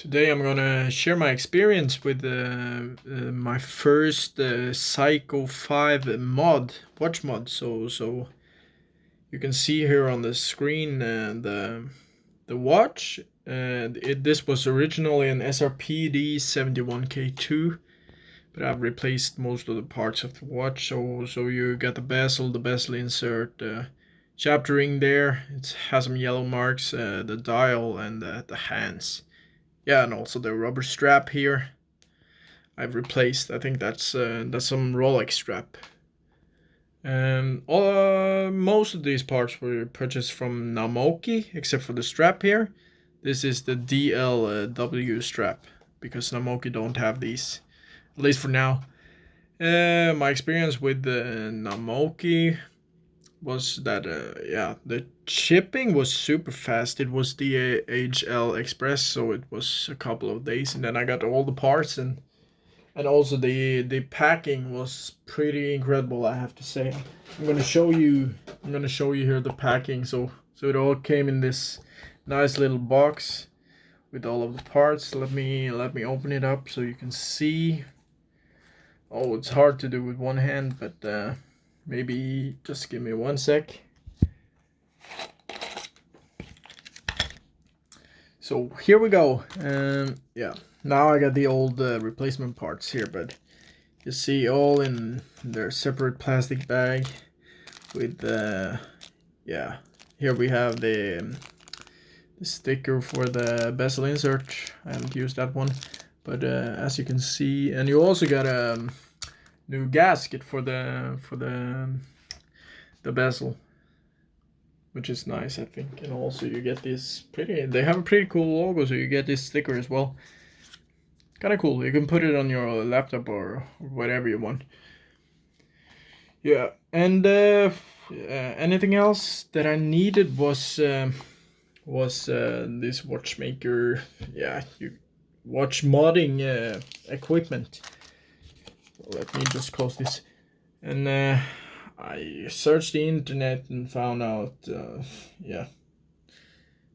Today I'm gonna share my experience with my first Seiko 5 watch mod. So you can see here on the screen the watch. This was originally an SRPD 71K2, but I've replaced most of the parts of the watch. So you got the bezel insert, chapter ring there. It has some yellow marks, the dial, and the hands. Yeah, and also the rubber strap here I've replaced. I think that's some Rolex strap. Most of these parts were purchased from Namoki, except for the strap here. This is the DLW strap, because Namoki don't have these, at least for now. My experience with the Namoki was that the shipping was super fast. It was DHL Express, so it was a couple of days, and then I got all the parts, and also the packing was pretty incredible, I have to say. I'm gonna show you here the packing. So it all came in this nice little box with all of the parts. Let me open it up so you can see. Oh, it's hard to do with one hand, but maybe just give me one sec. So here we go. Yeah, now I got the old replacement parts here, but you see all in their separate plastic bag with yeah. Here we have the sticker for the bezel insert. I haven't used that one, but as you can see, and you also got a new gasket for the bezel, which is nice, I think. And also you get this they have a pretty cool logo, so you get this sticker as well. Kind of cool. You can put it on your laptop or whatever you want. Yeah, and anything else that I needed was this watchmaker, watch modding equipment. Let me just close this. And I searched the internet and found out,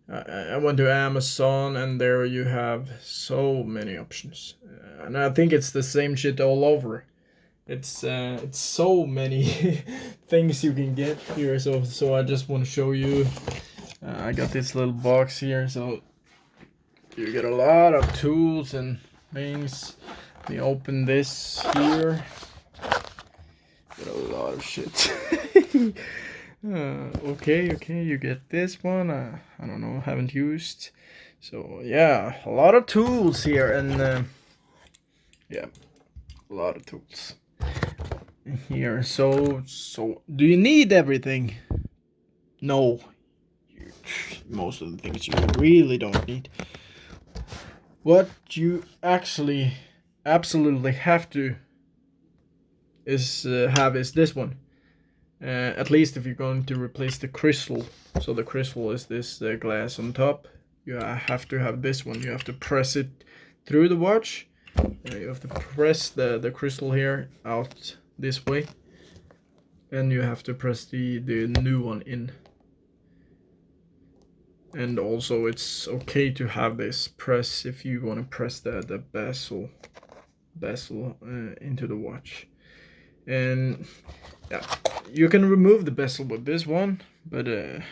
I went to Amazon, and there you have so many options. And I think it's the same shit all over. It's so many things you can get here. So I just want to show you. I got this little box here, so you get a lot of tools and things. Let me open this here. Got a lot of shit. Okay, you get this one. I don't know, haven't used. So yeah, a lot of tools here, and yeah, a lot of tools here. So do you need everything? No, most of the things you really don't need. What you actually absolutely have to have is this one. At least if you're going to replace the crystal. So the crystal is this glass on top. You have to have this one. You have to press it through the watch. You have to press the crystal here out this way. And you have to press the new one in. And also it's okay to have this press if you want to press the bezel into the watch. And yeah, you can remove the bezel with this one, but I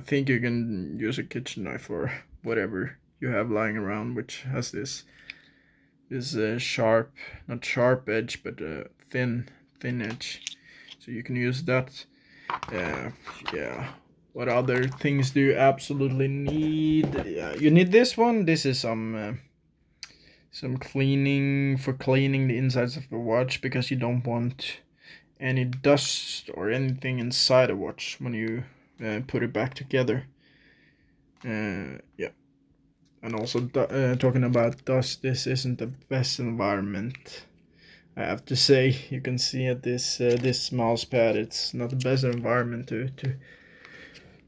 think you can use a kitchen knife or whatever you have lying around, which has this sharp, not sharp edge, but thin edge. So you can use that. Yeah. What other things do you absolutely need? You need this one. This is some cleaning the insides of the watch, because you don't want any dust or anything inside the watch when you put it back together. Yeah. And also talking about dust, this isn't the best environment, I have to say. You can see at this mouse pad, it's not the best environment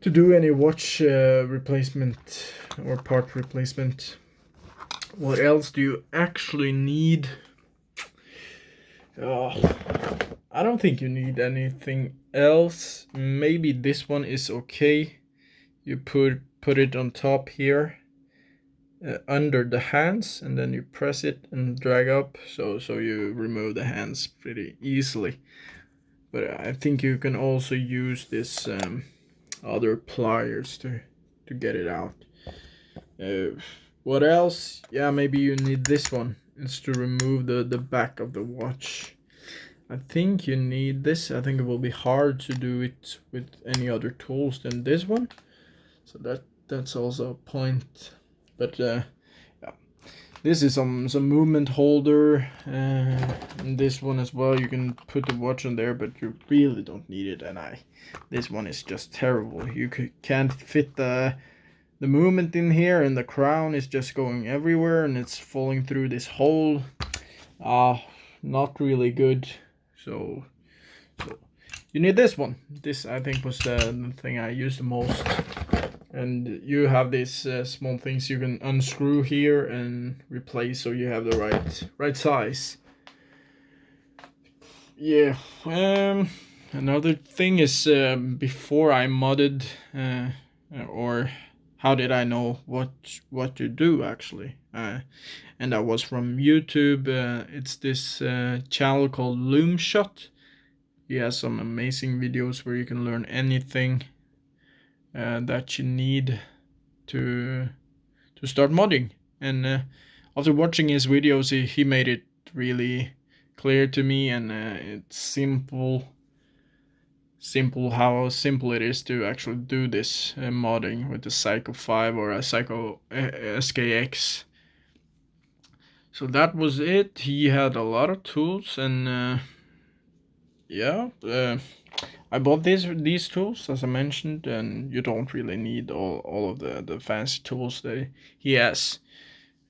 to do any watch replacement or part replacement. What else do you actually need? I don't think you need anything else. Maybe this one is okay. You put it on top here, under the hands, and then you press it and drag up, so you remove the hands pretty easily. But I think you can also use this other pliers to get it out. What else? Yeah, maybe you need this one. It's to remove the back of the watch. I think you need this. I think it will be hard to do it with any other tools than this one. So that's also a point. But yeah, this is some movement holder, and this one as well. You can put the watch on there, but you really don't need it. And this one is just terrible. You can't fit the movement in here, and the crown is just going everywhere, and it's falling through this hole. Not really good. So you need this one. This, I think, was the thing I used the most. And you have these small things you can unscrew here and replace, so you have the right size. Yeah. Another thing is, before I modded, or how did I know what to do actually? And that was from YouTube. It's this channel called Loomshot. He has some amazing videos where you can learn anything that you need to start modding. And after watching his videos, he made it really clear to me, and it's simple how simple it is to actually do this modding with the Seiko 5 or a Seiko SKX. So that was it. He had a lot of tools, and I bought these tools, as I mentioned, and you don't really need all of the fancy tools that he has.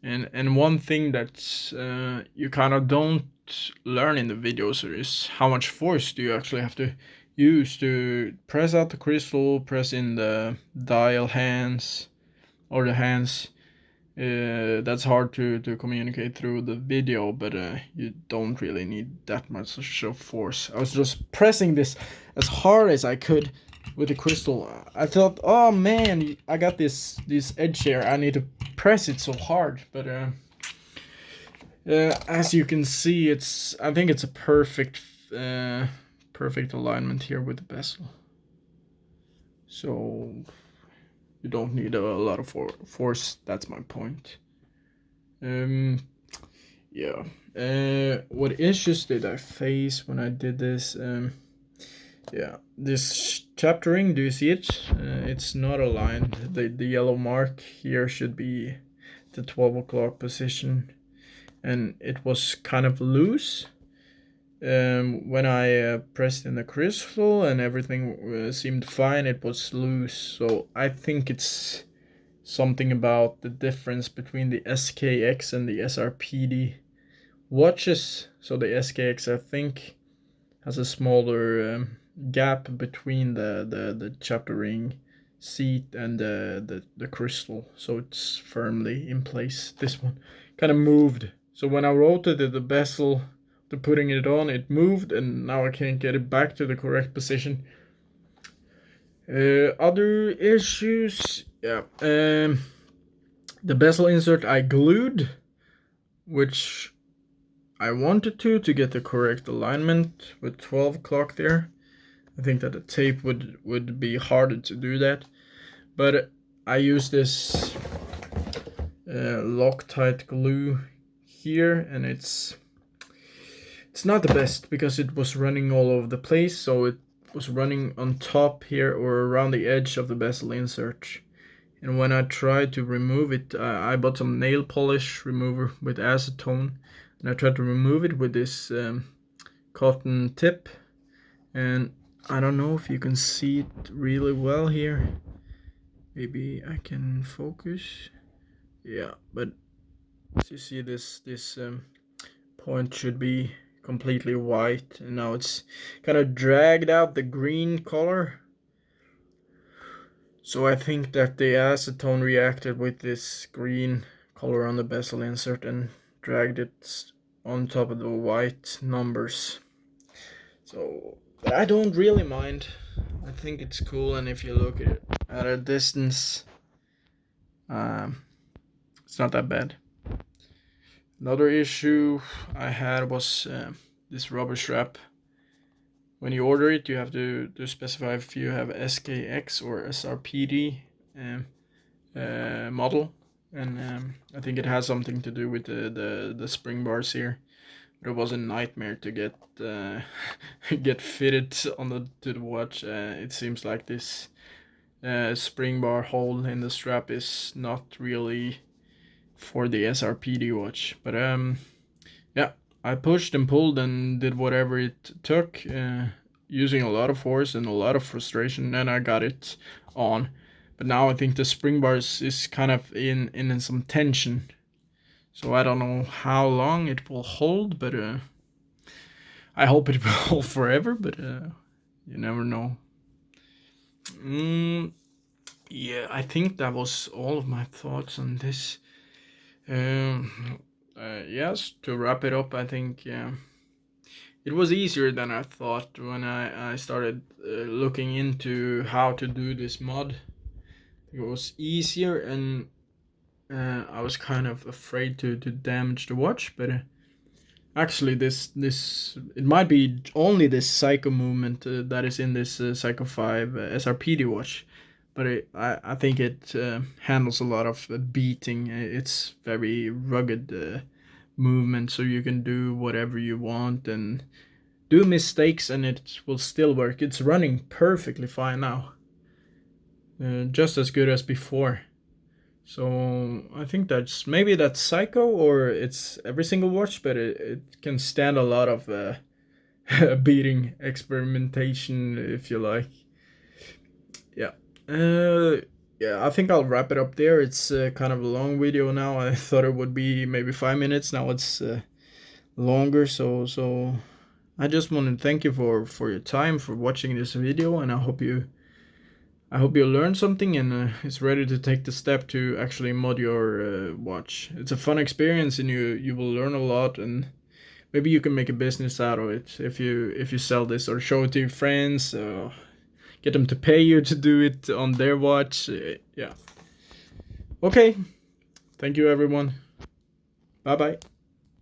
And one thing that you kind of don't learn in the videos is how much force do you actually have to use to press out the crystal, press in the dial hands, or the hands. That's hard to communicate through the video, but you don't really need that much of force. I was just pressing this as hard as I could with the crystal. I thought, oh man, I got this edge here. I need to press it so hard, but as you can see, I think it's a perfect alignment here with the bezel. So you don't need a lot of force. That's my point. Yeah. What issues did I face when I did this? Yeah, this chaptering, do you see it? It's not aligned. The yellow mark here should be the 12 o'clock position, and it was kind of loose. When I pressed in the crystal and everything seemed fine, it was loose. So I think it's something about the difference between the SKX and the SRPD watches. So the SKX, I think, has a smaller gap between the chapter ring seat and the crystal, so it's firmly in place. This one kind of moved, so when I rotated the bezel to putting it on, it moved, and now I can't get it back to the correct position. Other issues, yeah. The bezel insert I glued, which I wanted to get the correct alignment with 12 o'clock there. I think that the tape would be harder to do that, but I use this Loctite glue here, and it's not the best because it was running all over the place. So it was running on top here or around the edge of the bezel insert, and when I tried to remove it, I bought some nail polish remover with acetone, and I tried to remove it with this cotton tip, and I don't know if you can see it really well here. Maybe I can focus. Yeah, but as you see, this point should be completely white, and now it's kind of dragged out the green color. So I think that the acetone reacted with this green color on the bezel insert and dragged it on top of the white numbers. So I don't really mind. I think it's cool, and if you look at it at a distance, It's not that bad. Another issue I had was this rubber strap. When you order it, you have to specify if you have SKX or SRPD model, and I think it has something to do with the spring bars here. But it was a nightmare to get get fitted to the watch. It seems like this spring bar hole in the strap is not really for the SRPD watch. But yeah, I pushed and pulled and did whatever it took, using a lot of force and a lot of frustration, and I got it on. But now I think the spring bar is kind of in some tension. So I don't know how long it will hold, but I hope it will hold forever, but you never know. Yeah, I think that was all of my thoughts on this. Yes, to wrap it up, I think it was easier than I thought when I started looking into how to do this mod. It was easier, and I was kind of afraid to damage the watch, but actually this it might be only this Seiko movement that is in this Seiko 5 SRPD watch, but I think it handles a lot of beating. It's very rugged movement, so you can do whatever you want and do mistakes and it will still work. It's running perfectly fine now, just as good as before. So I think maybe that's Seiko, or it's every single watch, but it can stand a lot of beating experimentation, if you like. Yeah. Yeah, I think I'll wrap it up there. It's kind of a long video now. I thought it would be maybe 5 minutes. Now it's longer. So I just want to thank you for your time, for watching this video, and I hope you learned something and is ready to take the step to actually mod your watch. It's a fun experience, and you will learn a lot, and maybe you can make a business out of it if you sell this or show it to your friends. Get them to pay you to do it on their watch. Yeah. Okay. Thank you, everyone. Bye bye.